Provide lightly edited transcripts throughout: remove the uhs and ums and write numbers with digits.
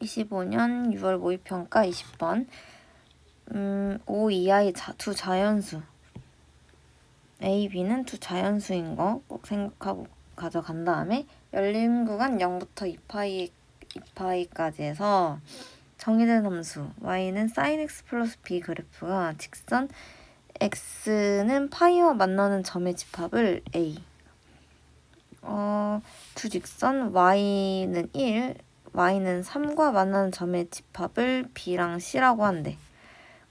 2025년 6월 모의평가 20번 5 이하의 두 자연수 A, B는 두 자연수인 거 꼭 생각하고 가져간 다음에 열린 구간 0부터 2파이까지 해서 정의된 함수 y는 sin x 플러스 b 그래프가 직선 x는 파이와 만나는 점의 집합을 A 두 직선 y는 1, y는 3과 만나는 점의 집합을 b랑 c라고 한대.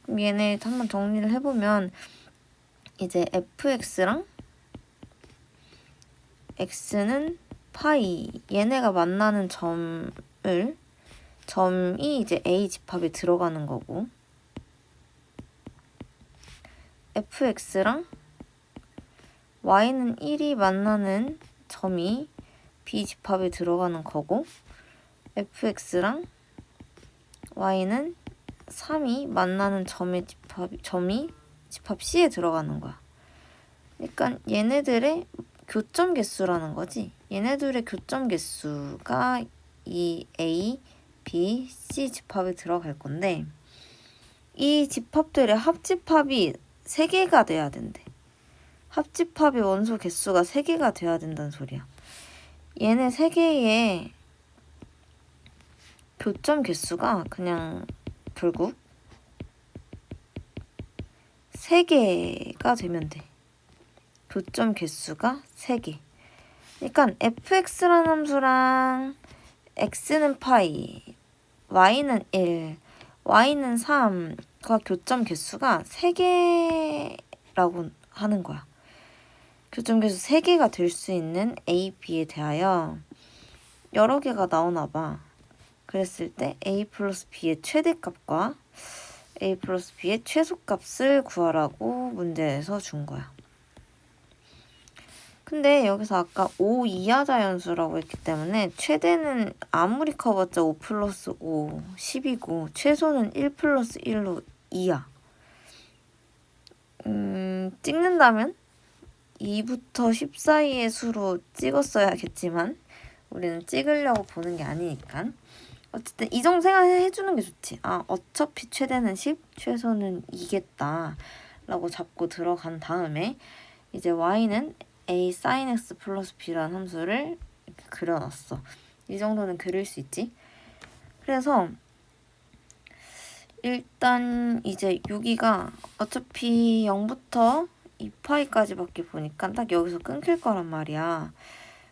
그럼 얘네 한번 정리를 해보면 이제 fx랑 x는 파이 얘네가 만나는 점이 이제 A 집합에 들어가는 거고 fx랑 y는 1이 만나는 점이 B 집합에 들어가는 거고 fx랑 y는 3이 만나는 점이 집합 C에 들어가는 거야. 그러니까 얘네들의 교점 개수라는 거지. 얘네들의 교점 개수가 이 A, B, C 집합에 들어갈 건데 이 집합들의 합집합이 3개가 돼야 된대. 합집합의 원소 개수가 3개가 돼야 된다는 소리야. 얘네 3개의 교점 개수가 그냥 결국 3개가 되면 돼. 교점 개수가 3개. 그러니까 fx라는 함수랑 x는 파이, y는 1, y는 3과 교점 개수가 3개라고 하는 거야. 교점 개수 3개가 될 수 있는 a, b에 대하여 여러 개가 나오나 봐. 그랬을 때 a 플러스 b의 최대값과 a 플러스 b의 최소값을 구하라고 문제에서 준 거야. 근데 여기서 아까 5 이하 자연수라고 했기 때문에 최대는 아무리 커봤자 5 플러스 5, 10이고 최소는 1 플러스 1로 2야. 찍는다면 2부터 10 사이의 수로 찍었어야겠지만 우리는 찍으려고 보는 게 아니니까 어쨌든 이 정도 생각해주는 게 좋지. 어차피 최대는 10, 최소는 2겠다 라고 잡고 들어간 다음에 이제 y는 a sin x 플러스 b라는 함수를 이렇게 그려놨어. 이 정도는 그릴 수 있지. 그래서 일단 이제 여기가 어차피 0부터 2파이까지밖에 보니까 딱 여기서 끊길 거란 말이야.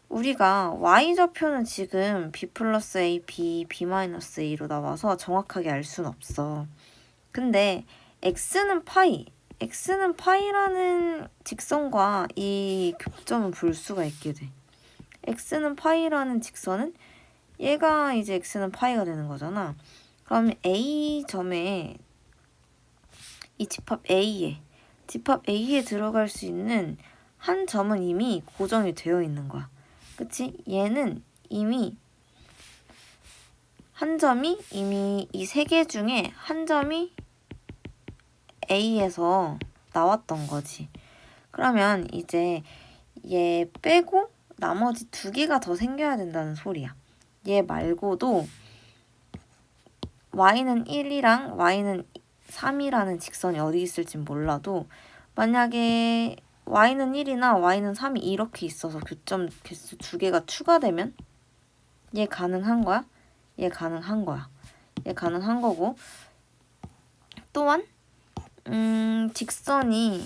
우리가 y좌표는 지금 b 플러스 a, b 마이너스 a로 나와서 정확하게 알 수는 없어. 근데 x는 파이라는 직선과 이 교점은 볼 수가 있게 돼. x는 파이라는 직선은 얘가 이제 x는 파이가 되는 거잖아. 그러면 A점에 이 집합 A에 들어갈 수 있는 한 점은 이미 고정이 되어 있는 거야. 그치? 얘는 이미 한 점이 이미 이 3개 중에 한 점이 A에서 나왔던 거지. 그러면 이제 얘 빼고 나머지 2개가 더 생겨야 된다는 소리야. 얘 말고도 y는 1이랑 y는 3이라는 직선이 어디 있을지 몰라도 만약에 y는 1이나 y는 3이 이렇게 있어서 교점 개수 2개가 추가되면 얘 가능한 거야? 얘 가능한 거야. 얘 가능한 거고 또한 직선이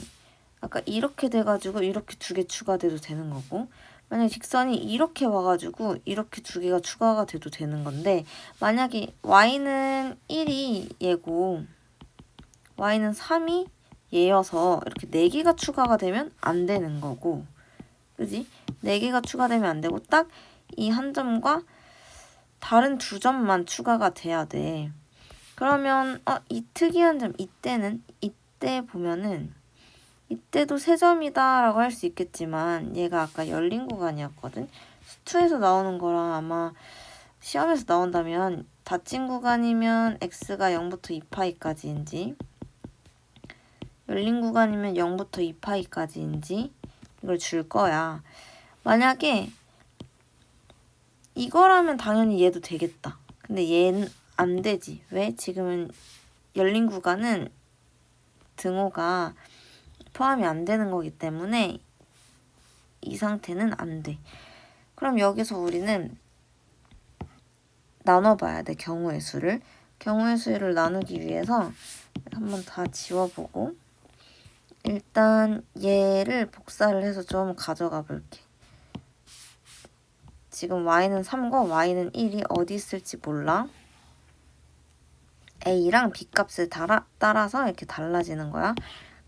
아까 이렇게 돼가지고 이렇게 2개 추가돼도 되는 거고 만약에 직선이 이렇게 와가지고 이렇게 2개가 추가가 돼도 되는 건데 만약에 y는 1이 얘고 y는 3이 얘여서 이렇게 4개가 추가가 되면 안 되는 거고 그지? 4개가 추가되면 안 되고 딱 이 한 점과 다른 2점만 추가가 돼야 돼. 그러면 이 특이한 점 이때 보면은 이때도 3점이다 라고 할 수 있겠지만 얘가 아까 열린 구간이었거든. 수투에서 나오는 거랑 아마 시험에서 나온다면 닫힌 구간이면 x가 0부터 2파이까지인지 열린 구간이면 0부터 2파이까지인지 이걸 줄 거야. 만약에 이거라면 당연히 얘도 되겠다. 근데 얘는 안 되지. 왜? 지금은 열린 구간은 등호가 포함이 안 되는 거기 때문에 이 상태는 안 돼. 그럼 여기서 우리는 나눠봐야 돼, 경우의 수를. 경우의 수를 나누기 위해서 한번 다 지워보고 일단 얘를 복사를 해서 좀 가져가 볼게. 지금 y는 3고 y는 1이 어디 있을지 몰라. a랑 b 값을 따라서 이렇게 달라지는 거야.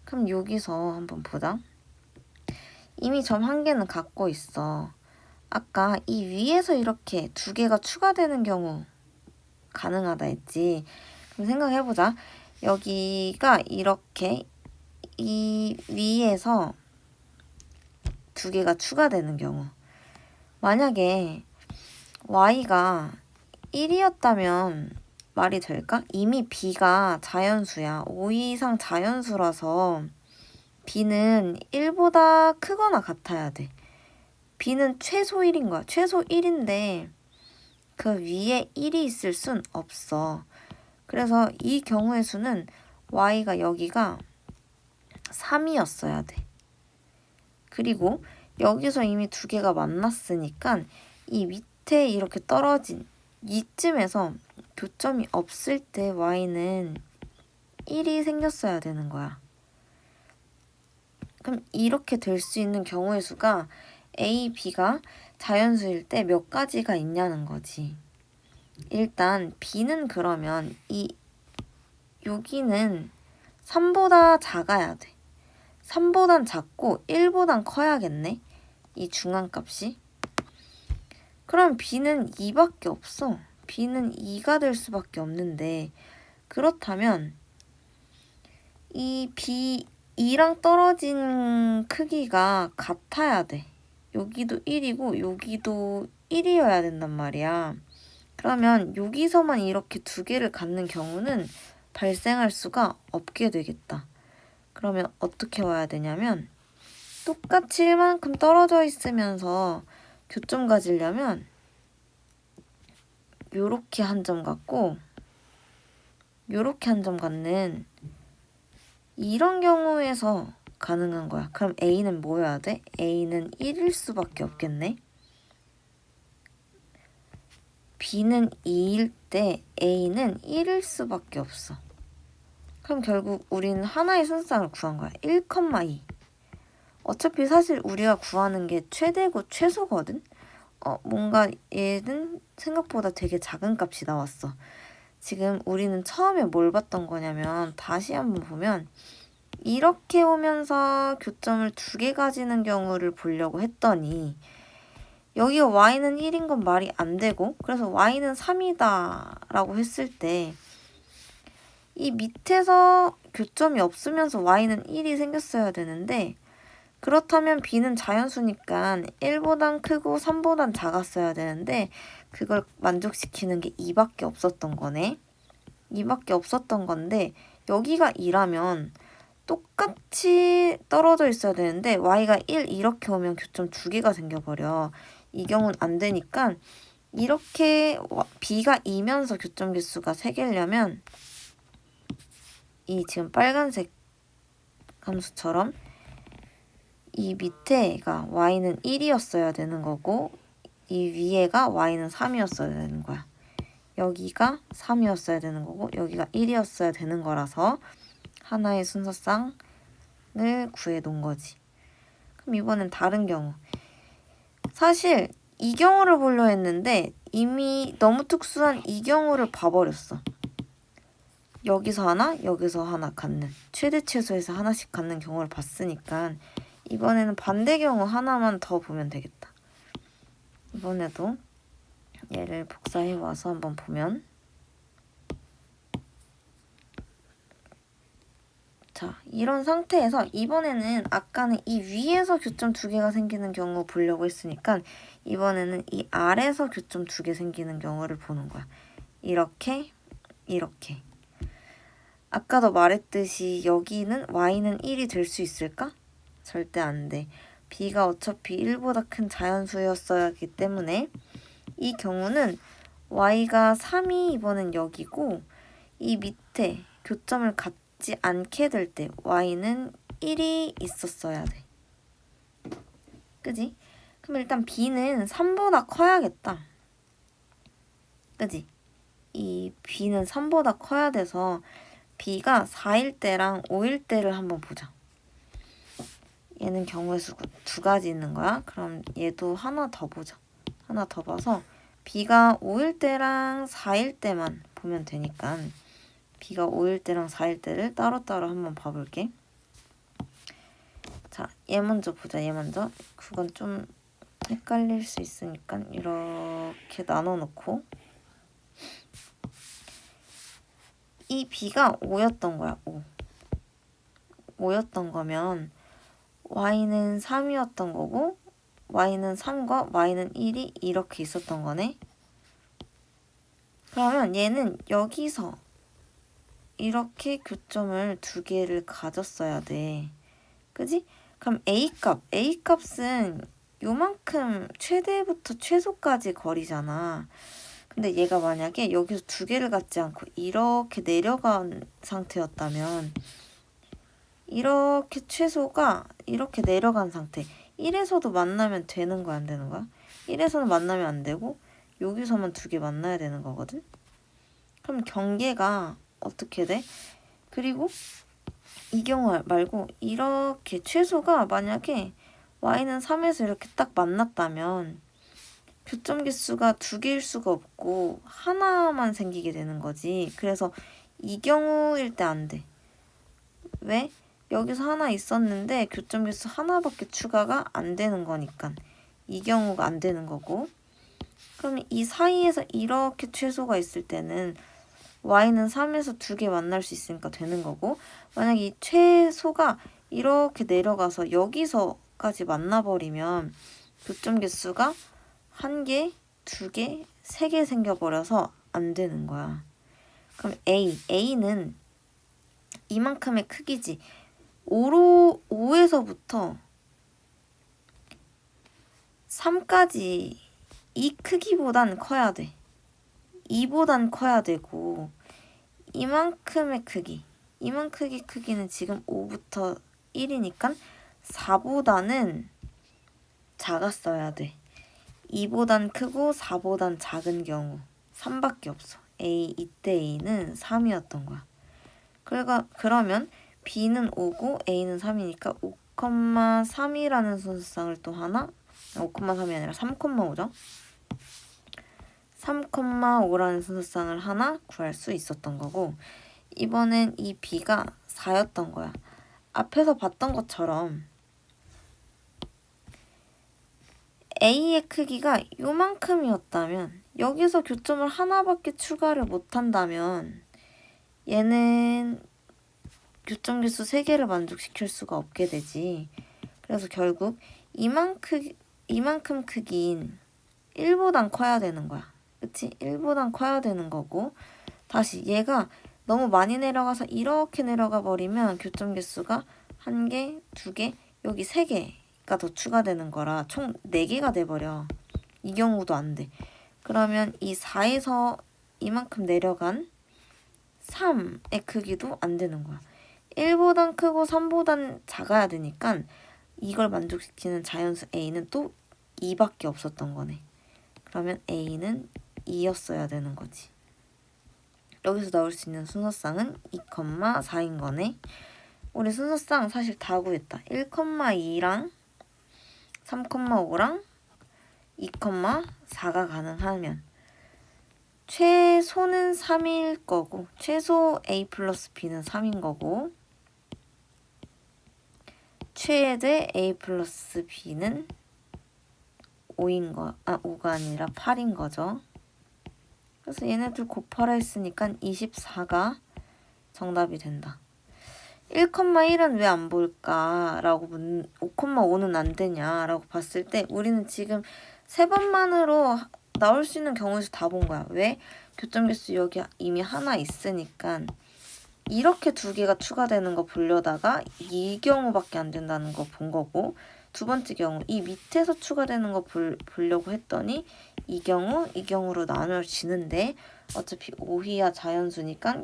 그럼 여기서 한번 보자. 이미 점 한 개는 갖고 있어. 아까 이 위에서 이렇게 두 개가 추가되는 경우 가능하다 했지. 그럼 생각해보자. 여기가 이렇게 이 위에서 두 개가 추가되는 경우. 만약에 y가 1이었다면 말이 될까? 이미 b가 자연수야. 5 이상 자연수라서 b는 1보다 크거나 같아야 돼. b는 최소 1인 거야. 최소 1인데 그 위에 1이 있을 순 없어. 그래서 이 경우의 수는 y가 여기가 3이었어야 돼. 그리고 여기서 이미 두 개가 만났으니까 이 밑에 이렇게 떨어진 이쯤에서 교점이 없을 때 y는 1이 생겼어야 되는 거야. 그럼 이렇게 될 수 있는 경우의 수가 a, b가 자연수일 때 몇 가지가 있냐는 거지. 일단 b는 그러면 여기는 3보다 작아야 돼. 3보단 작고 1보단 커야겠네. 이 중앙값이. 그럼 b는 2밖에 없어. b는 2가 될 수밖에 없는데 그렇다면 이 b 2랑 떨어진 크기가 같아야 돼. 여기도 1이고 여기도 1이어야 된단 말이야. 그러면 여기서만 이렇게 두 개를 갖는 경우는 발생할 수가 없게 되겠다. 그러면 어떻게 와야 되냐면 똑같이 1만큼 떨어져 있으면서 교점 가지려면 요렇게 한 점 갖고 요렇게 한 점 갖는 이런 경우에서 가능한 거야. 그럼 a는 뭐여야 돼? a는 1일 수밖에 없겠네. b는 2일 때 a는 1일 수밖에 없어. 그럼 결국 우리는 하나의 순서상을 구한 거야. 1,2. 어차피 사실 우리가 구하는 게 최대고 최소거든? 뭔가 얘는 생각보다 되게 작은 값이 나왔어. 지금 우리는 처음에 뭘 봤던 거냐면 다시 한번 보면 이렇게 오면서 교점을 두 개 가지는 경우를 보려고 했더니 여기가 y는 1인 건 말이 안 되고 그래서 y는 3이다 라고 했을 때 이 밑에서 교점이 없으면서 y는 1이 생겼어야 되는데 그렇다면 b는 자연수니까 1보단 크고 3보단 작았어야 되는데 그걸 만족시키는 게 2밖에 없었던 거네. 2밖에 없었던 건데 여기가 2라면 똑같이 떨어져 있어야 되는데 y가 1 이렇게 오면 교점 두 개가 생겨버려. 이 경우는 안 되니까 이렇게 b가 2면서 교점 개수가 3개려면 이 지금 빨간색 함수처럼 이 밑에가 y는 1이었어야 되는 거고 이 위에가 y는 3이었어야 되는 거야. 여기가 3이었어야 되는 거고 여기가 1이었어야 되는 거라서 하나의 순서쌍을 구해 놓은 거지. 그럼 이번엔 다른 경우. 사실 이 경우를 보려 했는데 이미 너무 특수한 이 경우를 봐버렸어. 여기서 하나, 여기서 하나 갖는 최대 최소에서 하나씩 갖는 경우를 봤으니까 이번에는 반대 경우 하나만 더 보면 되겠다. 이번에도 얘를 복사해 와서 한번 보면 자, 이런 상태에서 이번에는 아까는 이 위에서 교점 두 개가 생기는 경우 보려고 했으니까 이번에는 이 아래에서 교점 두 개 생기는 경우를 보는 거야. 이렇게, 이렇게. 아까도 말했듯이 여기는 y는 1이 될 수 있을까? 절대 안 돼. b가 어차피 1보다 큰 자연수였어야 하기 때문에 이 경우는 y가 3이 이번엔 여기고 이 밑에 교점을 갖지 않게 될 때 y는 1이 있었어야 돼. 그지? 그럼 일단 b는 3보다 커야겠다. 그지? 이 b는 3보다 커야 돼서 b가 4일 때랑 5일 때를 한번 보자. 얘는 경우의 수가 2가지 있는 거야. 그럼 얘도 하나 더 보자. 하나 더 봐서 b가 5일 때랑 4일 때만 보면 되니까 b가 5일 때랑 4일 때를 따로따로 한번 봐볼게. 자, 얘 먼저 보자. 얘 먼저. 그건 좀 헷갈릴 수 있으니까 이렇게 나눠놓고 이 b가 5였던 거야. 5였던 거면 y는 3이었던 거고 y는 3과 y는 1이 이렇게 있었던 거네. 그러면 얘는 여기서 이렇게 교점을 2개를 가졌어야 돼. 그지? 그럼 A값은 요만큼 최대부터 최소까지 거리잖아. 근데 얘가 만약에 여기서 2개를 갖지 않고 이렇게 내려간 상태였다면 이렇게 최소가 이렇게 내려간 상태 1에서도 만나면 되는 거야 안 되는 거야? 1에서는 만나면 안 되고 여기서만 2개 만나야 되는 거거든? 그럼 경계가 어떻게 돼? 그리고 이 경우 말고 이렇게 최소가 만약에 y는 3에서 이렇게 딱 만났다면 교점 개수가 2개일 수가 없고 하나만 생기게 되는 거지. 그래서 이 경우일 때 안 돼. 왜? 여기서 하나 있었는데 교점 개수 하나밖에 추가가 안 되는 거니까 이 경우가 안 되는 거고. 그러면 이 사이에서 이렇게 최소가 있을 때는 y는 3에서 2개 만날 수 있으니까 되는 거고, 만약에 이 최소가 이렇게 내려가서 여기서까지 만나버리면 교점 개수가 1개, 2개, 3개 생겨버려서 안 되는 거야. 그럼 A는 이만큼의 크기지. 5에서부터 3까지 이 크기보단 커야 돼. 2보단 커야 되고 이만큼의 크기는 지금 5부터 1이니까 4보다는 작았어야 돼. 2보단 크고 4보단 작은 경우 3밖에 없어. 이때 A는 3이었던 거야. 그러면 B는 5고 A는 3이니까 5,3이라는 순서상을 또 하나 5,3이 아니라 3,5죠. 3,5라는 순서상을 하나 구할 수 있었던 거고, 이번엔 이 b가 4였던 거야. 앞에서 봤던 것처럼 a의 크기가 요만큼이었다면 여기서 교점을 하나밖에 추가를 못한다면 얘는 교점 개수 3개를 만족시킬 수가 없게 되지. 그래서 결국 이만큼 크기인 1보단 커야 되는 거야. 그치? 1보단 커야 되는 거고, 다시 얘가 너무 많이 내려가서 이렇게 내려가 버리면 교점 개수가 1개, 2개, 여기 3개가 더 추가되는 거라 총 4개가 돼버려. 이 경우도 안 돼. 그러면 이 4에서 이만큼 내려간 3의 크기도 안 되는 거야. 1보단 크고 3보단 작아야 되니까 이걸 만족시키는 자연수 A는 또 2밖에 없었던 거네. 그러면 A는 2였어야 되는 거지. 여기서 나올 수 있는 순서쌍은 2,4인 거네. 우리 순서쌍 사실 다 구했다. 1,2랑 3,5랑 2,4가 가능하면 최소는 3일 거고, 최소 A 플러스 B는 3인 거고, 최대 A 플러스 B는 5가 아니라 8인 거죠. 그래서 얘네들 곱하라 했으니까 24가 정답이 된다. 1,1은 왜 안 볼까라고 5,5는 안 되냐라고 봤을 때 우리는 지금 3번만으로 나올 수 있는 경우에서 다 본 거야. 왜? 교점 개수 여기 이미 하나 있으니까 이렇게 2개가 추가되는 거 보려다가 이 경우밖에 안 된다는 거 본 거고, 두 번째 경우 이 밑에서 추가되는 거 보려고 했더니 이 경우로 나눠지는데 어차피 5위야 자연수니까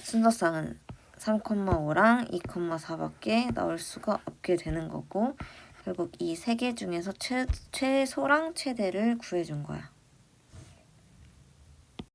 순서상은 3,5랑 2,4밖에 나올 수가 없게 되는 거고 결국 이 세 개 중에서 최소랑 최대를 구해준 거야.